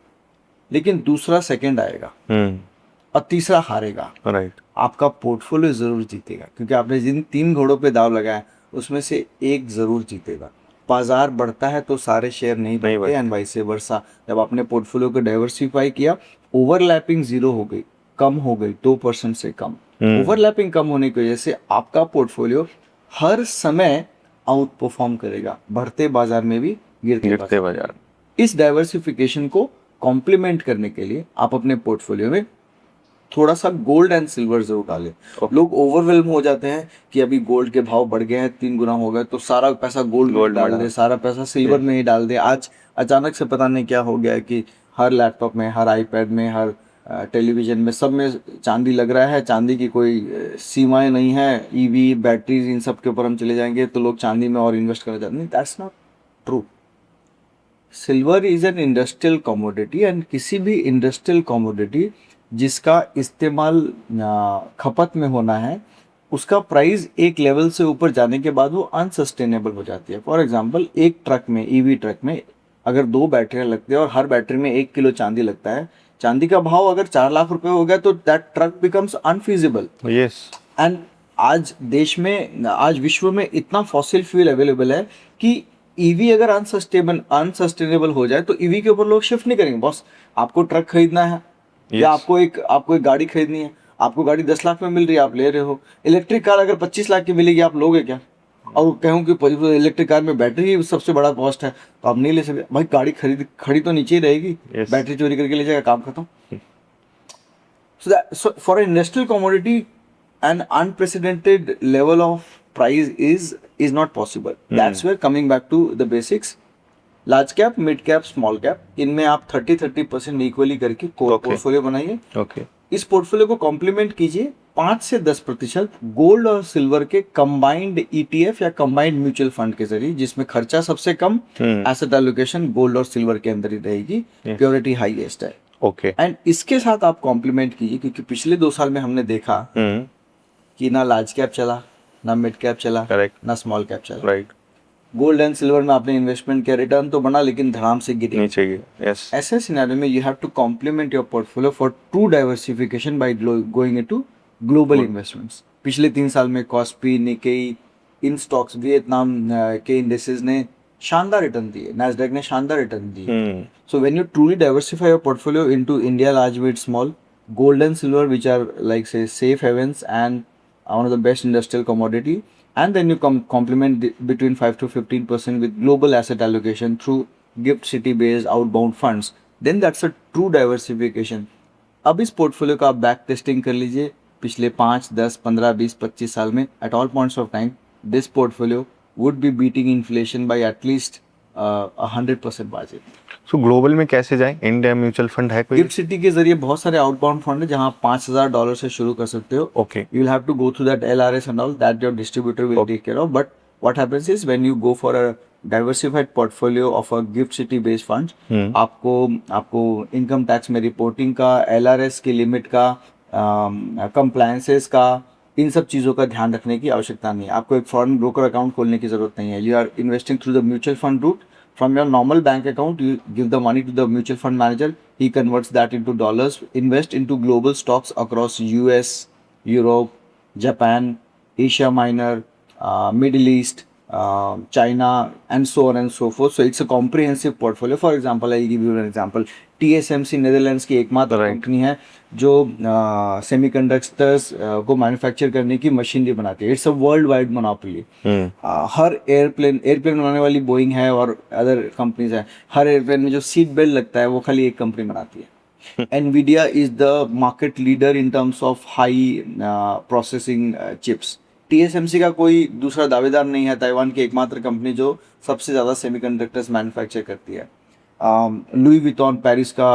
लेकिन दूसरा सेकंड आएगा और तीसरा हारेगा. राइट. आपका पोर्टफोलियो जरूर जीतेगा, क्योंकि आपने जिन 3 घोड़ों पे दाव लगाया उसमें से एक जरूर जीतेगा. बाजार बढ़ता है तो सारे शेयर नहीं बढ़ते एंड वाइस वर्सा. जब आपने पोर्टफोलियो को डाइवर्सिफाई किया, ओवरलैपिंग जीरो हो गई, कम हो गई 2% से कम. ओवरलैपिंग कम होने की वजह से आपका पोर्टफोलियो हर समय आउट परफॉर्म करेगा, बढ़ते बाजार में भी गिरते बाजार. इस डाइवर्सिफिकेशन को कॉम्प्लीमेंट करने के लिए आप अपने पोर्टफोलियो में थोड़ा सा गोल्ड एंड सिल्वर जरूर डालें. लोग ओवरवेल्म हो जाते हैं कि अभी गोल्ड के भाव बढ़ गए हैं, 3 गुना हो गए, तो सारा पैसा गोल्ड में डाल दे, सारा पैसा सिल्वर में ही डाल दे. आज अचानक से पता नहीं क्या हो गया कि हर लैपटॉप में, हर आईपैड में, हर टेलीविजन में, सब में चांदी लग रहा है. चांदी की कोई सीमाएं नहीं है. ईवी, बैटरीज, इन सब के ऊपर हम चले जाएंगे तो लोग चांदी में और इन्वेस्ट करना चाहते हैं. That's not true. Silver is an industrial commodity and किसी भी इंडस्ट्रियल कमोडिटी जिसका इस्तेमाल खपत में होना है, उसका प्राइस एक लेवल से ऊपर जाने के बाद वो अनसस्टेनेबल हो जाती है. फॉर एग्जांपल, एक ट्रक में, ईवी ट्रक में अगर 2 बैटरियां लगती है और हर बैटरी में 1 किलो चांदी लगता है, चांदी का भाव अगर 4 लाख रुपए हो गया तो that truck becomes unfeasible. Yes. And आज देश में, आज विश्व में इतना फॉसिल फ्यूल अवेलेबल है कि ईवी अगर अनसस्टेनेबल हो जाए तो ईवी के ऊपर लोग शिफ्ट नहीं करेंगे. बॉस, आपको ट्रक खरीदना है या आपको एक गाड़ी खरीदनी है, आपको गाड़ी 10 लाख में मिल रही है, आप ले रहे हो. इलेक्ट्रिक कार अगर 25 लाख की मिलेगी, आप लोगे क्या? और कहूँ कि इलेक्ट्रिक कार में बैटरी ही सबसे बड़ा कॉस्ट है, तो आप नहीं ले सकते. भाई, गाड़ी खड़ी तो नीचे ही रहेगी. बैटरी चोरी करके ले जाएगा, काम खत्म. So for an industrial commodity, an unprecedented level of price is not possible. That's where, coming back to the basics, large cap, mid cap, small cap, इनमें आप 30% इक्वली करके पोर्टफोलियो बनाइए. इस पोर्टफोलियो को कॉम्प्लीमेंट कीजिए 5 से 10% गोल्ड और silver के कंबाइंड ETF या कंबाइंड म्यूचुअल फंड के जरिए, जिसमें खर्चा सबसे कम, एसेट एलोकेशन गोल्ड और सिल्वर के अंदर ही रहेगी, प्योरिटी हाईएस्ट है. एंड इसके साथ आप कॉम्प्लीमेंट कीजिए, क्योंकि पिछले 2 साल में हमने देखा कि ना लार्ज कैप चला, ना मिड कैप चला, ना स्मॉल कैप चला. राइट. गोल्ड एंड सिल्वर में आपने इन्वेस्टमेंट किया, रिटर्न तो बना लेकिन धड़ाम से गिरी. नहीं चाहिए. यस. ऐसे सिनेरियो में you have to complement your portfolio for true diversification by going into global investments. पिछले 3 साल में Kospi, Nikkei, in stocks, Vietnam के इंडेक्सेस ने शानदार रिटर्न दिए, नैस्डैक ने शानदार रिटर्न दिए. So when you truly diversify your portfolio into India, large, mid, small, gold and silver, which are like say safe havens and one of the best industrial commodity, and then you complement between 5 to 15% with global asset allocation through gift city based outbound funds, then that's a true diversification. अब इस portfolio का आप back testing कर लीजिए पिछले 5, 10, 15, 20, 25 साल में. At all points of time this portfolio would be beating inflation bye at least 100% margin. So global में कैसे जाएं? इंडिया म्यूचुअल फंड है कोई? गिफ्ट सिटी के जरिए बहुत सारे आउटबाउंड फंड है जहां $5,000 से शुरू कर सकते हो. Okay. You will have to go through that LRS and all that your distributor will take care of. But what happens is when you go for a diversified portfolio of a GIFT City based fund, आपको income tax में reporting का, LRS की limit का, compliances का, इन सब चीज़ों का ध्यान रखने की आवश्यकता नहीं है. आपको एक फॉरेन ब्रोकर अकाउंट खोलने की जरूरत नहीं है. You are investing through the mutual fund route. From your normal bank account, you give the money to the mutual fund manager. He converts that into dollars. Invest into global stocks across US, Europe, Japan, Asia Minor, Middle East, China, and so on and so forth. So it's a comprehensive portfolio. For example, I give you an example. TSMC Netherlands की एकमात्र company है जो semiconductors को manufacture करने की machinery बनाती है. It's a world wide monopoly. Her airplane बनाने वाली बोइंग है और अदर कंपनीज है. हर एयरप्लेन में जो सीट बेल्ट लगता है वो खाली एक कंपनी बनाती है. Nvidia is the market leader in terms of high processing chips. TSMC का कोई दूसरा दावेदार नहीं है. ताइवान की एकमात्र कंपनी जो सबसे ज़्यादा सेमीकंडक्टर्स मैन्युफैक्चर करती है. लुई विटॉन पेरिस का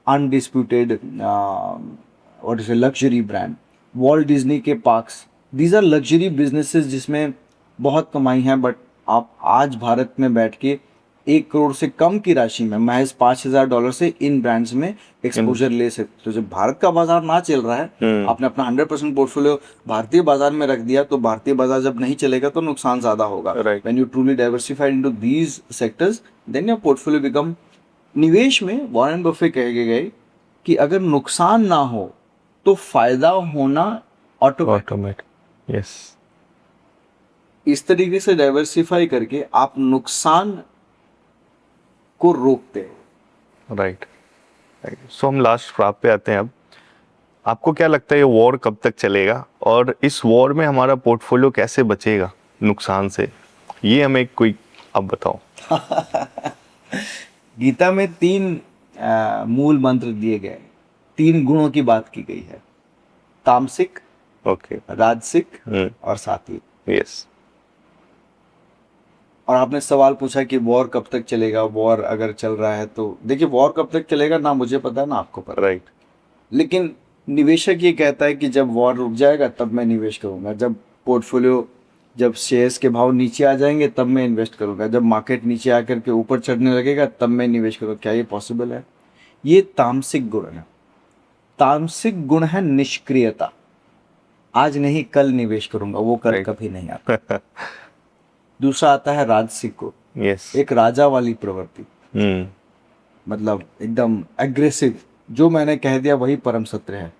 undisputed what is luxury brand. Walt Disney के parks. These are luxury businesses जिसमें बहुत कमाई है. बट आप आज भारत में बैठ के 1 करोड़ से कम की राशि में महज $5,000 से इन ब्रांड्स में एक्सपोजर ले सकते हो। तो जब भारत का बाजार ना चल रहा है, आपने अपना 100% पोर्टफोलियो भारतीय बाजार में रख दिया, तो भारतीय बाजार जब नहीं चलेगा तो नुकसान ज्यादा होगा। When you truly diversified into these sectors, then your portfolio become. निवेश में वॉरेन बफे कहे गए कि अगर नुकसान ना हो तो फायदा होना ऑटोमेटिक। यस, इस तरीके से डाइवर्सिफाई करके आप नुकसान को रोकते हैं। राइट। सो हम लास्ट बात पे आते हैं अब। आपको क्या लगता है ये वॉर कब तक चलेगा, और इस वॉर में हमारा पोर्टफोलियो कैसे बचेगा नुकसान से? ये हमें कोई अब बताओ। गीता में 3 मूल मंत्र दिए गए, 3 गुणों की बात की गई है, तामसिक, ओके, राजसिक और सात्विक। यस। और आपने सवाल पूछा कि वॉर कब तक चलेगा। वॉर अगर चल रहा है तो देखिए, वॉर कब तक चलेगा ना मुझे पता है ना आपको पता, राइट। लेकिन निवेशक ये कहता है कि जब वॉर रुक जाएगा तब मैं निवेश करूंगा, जब पोर्टफोलियो, जब शेयर्स के भाव नीचे आ जाएंगे तब मैं इन्वेस्ट करूंगा, जब मार्केट नीचे आकर के ऊपर चढ़ने लगेगा तब मैं निवेश करूंगा। क्या ये पॉसिबल है? ये तामसिक गुण है। तामसिक गुण है निष्क्रियता। आज नहीं कल निवेश करूंगा, वो कल कभी नहीं आता। दूसरा आता है राजसिक गुण, यस, एक राजा वाली प्रवृत्ति, मतलब एकदम एग्रेसिव, जो मैंने कह दिया वही परम सत्य है।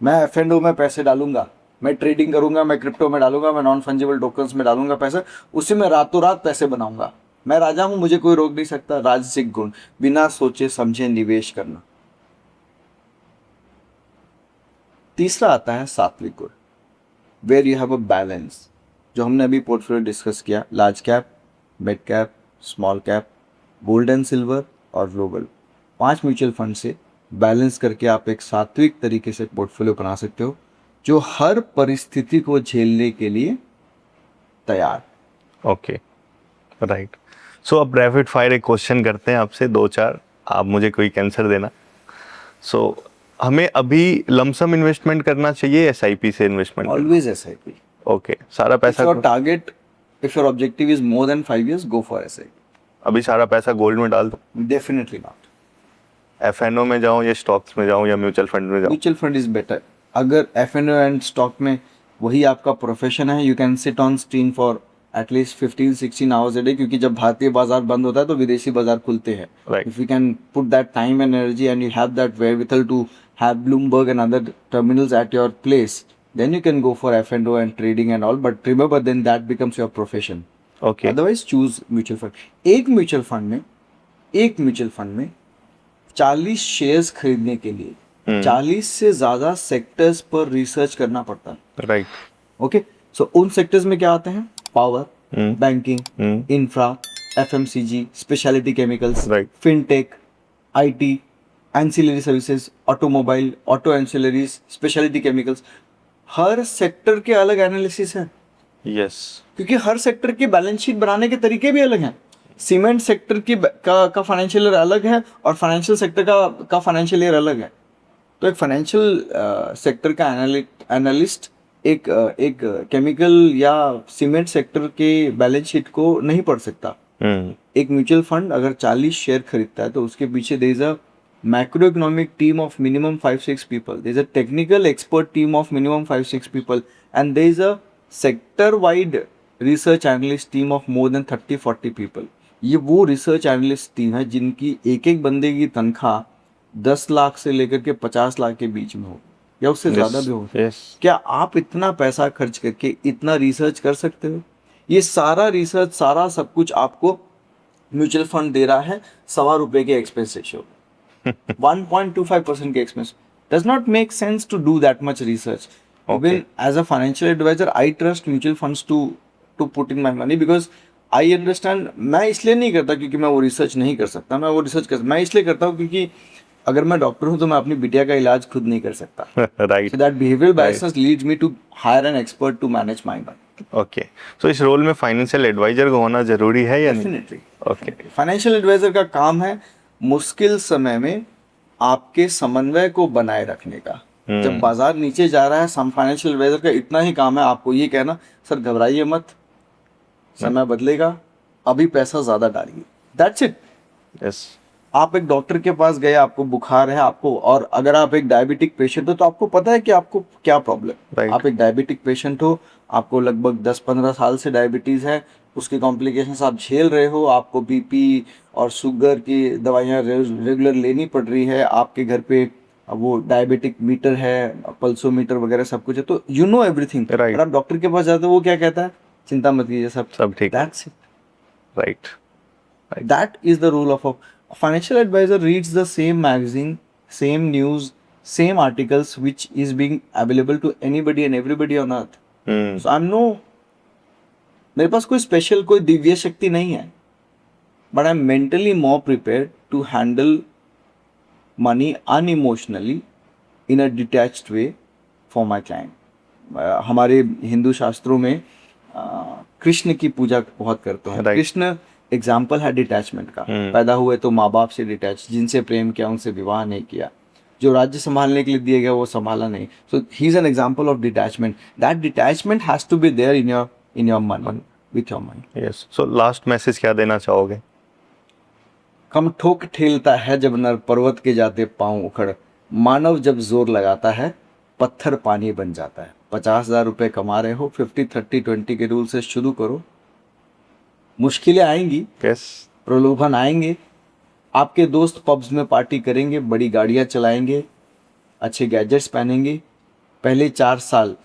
मैं F&O में पैसे डालूंगा, मैं ट्रेडिंग करूंगा, मैं क्रिप्टो में डालूंगा, मैं नॉन फंजिबल टोकन्स में डालूंगा पैसा, उसी में रातों रात पैसे बनाऊंगा। मैं राजा हूं, मुझे कोई रोक नहीं सकता। राजसिक गुण, बिना सोचे समझे निवेश करना। तीसरा आता है सात्विक गुण, where you have a balance, जो हमने अभी पोर्टफोलियो डिस्कस किया, large cap, mid cap, small cap, gold and silver और ग्लोबल। 5 म्यूचुअल फंड से बैलेंस करके आप एक सात्विक तरीके से पोर्टफोलियो बना सकते हो, जो हर परिस्थिति को झेलने के लिए तैयार। Okay, right. सो अब रैपिड फायर एक क्वेश्चन करते हैं आपसे, 2-4, आप मुझे कोई आंसर देना। सो हमें अभी लमसम इन्वेस्टमेंट करना चाहिए, SIP से इन्वेस्टमेंट? Always SIP। ओके, सारा पैसा target, if your objective is more then 5 years, go for SIP। अभी सारा पैसा गोल्ड में डाल दो? Definitely not. F&O में जाऊं या स्टॉक्स में जाऊं या म्यूचुअल फंड में जाऊं? Mutual fund is better. अगर F&O एंड स्टॉक में वही आपका प्रोफेशन है, you can sit on screen for at least 15-16 hours a day, क्योंकि जब भारतीय बाजार बंद होता है तो विदेशी बाजार खुलते हैं। Right. If you can put that time and energy and you have that wherewithal to have Bloomberg and other terminals at your place, then you can go for F&O and trading and all, but remember then that becomes your profession. Okay. Otherwise choose mutual fund. एक mutual fund में 40 shares खरीदने के लिए 40 से ज्यादा sectors पर research करना पड़ता है। राइट। ओके, सो उन सेक्टर्स में क्या आते हैं? Power, banking, infra, FMCG, speciality chemicals, fintech, IT, ancillary services, automobile, auto ancillaries, speciality chemicals. Her sector के अलग एनालिसिस है। यस, क्योंकि हर सेक्टर की बैलेंस शीट बनाने के तरीके भी अलग हैं। सीमेंट सेक्टर की का फाइनेंशियल ईयर अलग है और फाइनेंशियल सेक्टर का फाइनेंशियल ईयर अलग है। तो एक फाइनेंशियल सेक्टर का एनालिस्ट एक केमिकल या सीमेंट सेक्टर के बैलेंस शीट को नहीं पढ़ सकता। एक म्यूचुअल फंड अगर 40 शेयर खरीदता है तो उसके पीछे there is a macroeconomic team of minimum 5-6 people. There is a technical expert team of minimum 5-6 people, and there is a sector-wide research analyst team of more than 30-40 people. ये वो research analyst team है जिनकी एक एक बंदे की तनख्वाह 10 लाख से लेकर के 50 लाख के बीच में हो या उससे ज्यादा भी हो। क्या आप इतना पैसा खर्च करके इतना रिसर्च कर सकते हो? ये सारा रिसर्च, सारा सब कुछ आपको म्यूचुअल फंड दे रहा है ₹1.25 के एक्सपेंस रेशियो 1.25% के expense. Does not make sense to do that much research. Okay. Even as a financial advisor, I trust mutual funds to put in my money because I understand. मैं इसलिए नहीं करता क्योंकि मैं वो रिसर्च नहीं कर सकता, मैं वो रिसर्च मैं इसलिए करता हूँ क्योंकि अगर मैं डॉक्टर हूँ तो मैं अपनी बिटिया का इलाज खुद नहीं कर सकता। Right. So that behavioral bias leads me to hire an expert to manage my money. Okay. So इस रोल में फाइनेंशियल एडवाइजर को होना जरूरी है या नहीं? Definitely. Okay. फाइनेंशियल एडवाइजर का काम है मुश्किल समय में आपके समन्वय को बनाए रखने का। जब बाजार नीचे जा रहा है, फाइनेंशियल एडवाइजर का इतना ही काम है आपको ये कहना, सर घबराइए मत, समय बदलेगा, अभी पैसा ज्यादा डालिए। That's it. यस, आप एक डॉक्टर के पास गए, आपको बुखार है, आपको, और अगर आप एक डायबिटिक पेशेंट हो तो आपको पता है कि आपको क्या प्रॉब्लम। Right. आप एक डायबिटिक पेशेंट हो, आपको लगभग 10-15 साल से डायबिटीज़ है, उसके कॉम्प्लिकेशंस आप झेल रहे हो, आपको बीपी और शुगर की दवाइयाँ रेगुलर लेनी पड़ रही है, आपके घर पे वो डायबिटिक मीटर है, पल्सोमीटर वगैरह सब कुछ है, तो यू नो एवरीथिंग। Right. और आप डॉक्टर के पास जाते हो, वो क्या कहता है? चिंता मत कीजिए, सब ठीक है। That's it. Right. That is the role of a financial advisor. Reads the same magazine, same news, same articles which is being available to anybody and everybody on earth. So I'm no, मेरे पास कोई special, कोई दिव्य शक्ति नहीं है, but I'm mentally more prepared to handle money unemotionally in a detached way for my client. हमारे हिंदू शास्त्रों में कृष्ण की पूजा बहुत करते हैं। Right. कृष्ण एग्जाम्पल है डिटैचमेंट का। पैदा हुए तो माँ बाप से डिटैच, जिनसे प्रेम किया उनसे विवाह नहीं किया, जो राज्य संभालने के लिए दिया गया वो संभाला नहीं। So he is an example of detachment. That detachment has to be there in your money, with your money. Yes, so last message क्या देना चाहोगे? कम ठोक ठेलता है जब नर पर्वत के जाते पांव उखड़, मानव जब जोर लगाता है पत्थर पानी बन जाता है। 50,000 रुपये कमा रहे हो, 50-30-20 के रूल से शुरू करो। मुश्किलें आएंगी, यस, प्रलोभन आएंगे, आपके दोस्त पब्स में पार्टी करेंगे, बड़ी गाड़ियां चलाएंगे, अच्छे गैजेट्स पहनेंगे। पहले 4 साल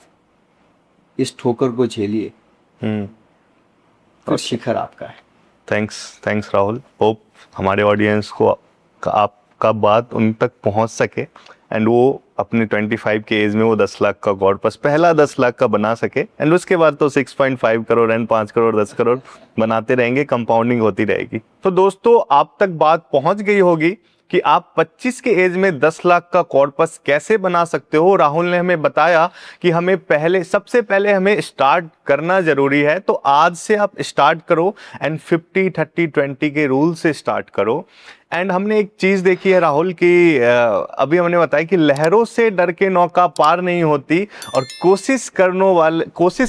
इस ठोकर को झेलिए, फिर शिखर आपका है। थैंक्स राहुल। होप हमारे ऑडियंस को आपका बात उन तक पहुंच सके एंड वो अपने 25 के एज में वो 10 लाख का कॉर्पस, पहला 10 लाख का बना सके, एंड उसके बाद तो 6.5 करोड़ एंड 5 करोड़ 10 करोड़ बनाते रहेंगे, कंपाउंडिंग होती रहेगी। तो दोस्तों, आप तक बात पहुंच गई होगी कि आप 25 के एज में 10 लाख का कॉर्पस कैसे बना सकते हो। राहुल ने हमें बताया कि हमें सबसे पहले हमें स्टार्ट करना जरूरी है। तो आज से आप स्टार्ट करो एंड 50-30-20 के रूल से स्टार्ट करो। एंड हमने एक चीज देखी है राहुल कि अभी हमने बताया कि लहरों से डर के नौका पार नहीं होती, और कोशिश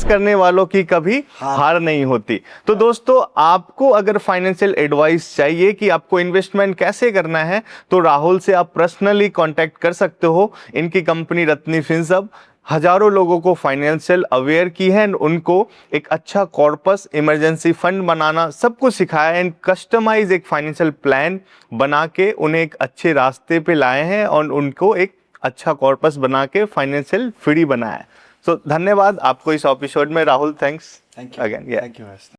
करने वालों की कभी हार नहीं होती। तो दोस्तों, आपको अगर फाइनेंशियल एडवाइस चाहिए कि आपको इन्वेस्टमेंट कैसे करना है, तो राहुल से आप पर्सनली कांटेक्ट कर सकते हो। इनकी कंपनी रत्नी फिनसर्व हजारों लोगों को फाइनेंशियल अवेयर की है, उनको एक अच्छा कॉर्पस, इमरजेंसी फंड बनाना सब कुछ सिखाया एंड कस्टमाइज एक फाइनेंशियल प्लान बना के उन्हें एक अच्छे रास्ते पे लाए हैं और उनको एक अच्छा कॉर्पस बना के फाइनेंशियल फ्री बनाया है। सो धन्यवाद आपको इस एपिसोड में Rahul. Thanks thank you again. Thank you.